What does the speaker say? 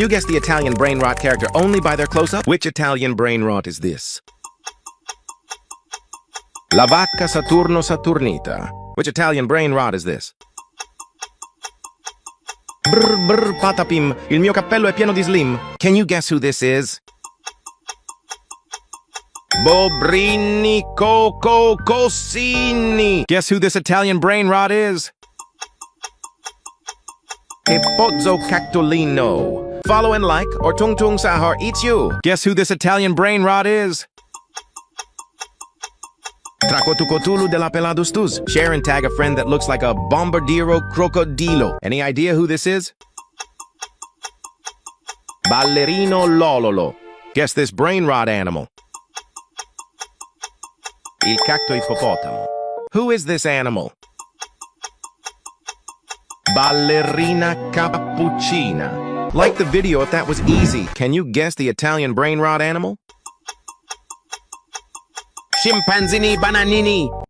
You guess the Italian brain rot character only by their close-up? Which Italian brain rot is this? La vacca Saturno Saturnita. Which Italian brain rot is this? Brr brr patapim, il mio cappello è pieno di slim. Can you guess who this is? Bobrini Coco Cosini. Guess who this Italian brain rot is? E pozzo cactolino. Follow and like, or tung tung sahar eats you. Guess who this Italian brain rot is? Tracotucotulu de la peladustus. Share and tag a friend that looks like a bombardiro crocodilo. Any idea who this is? Ballerino lololo. Guess this brain rot animal. Il cacto ippopotamo. Who is this animal? Ballerina cappuccina. Like the video if that was easy. Can you guess the Italian brain rot animal? Scimpanzini bananini.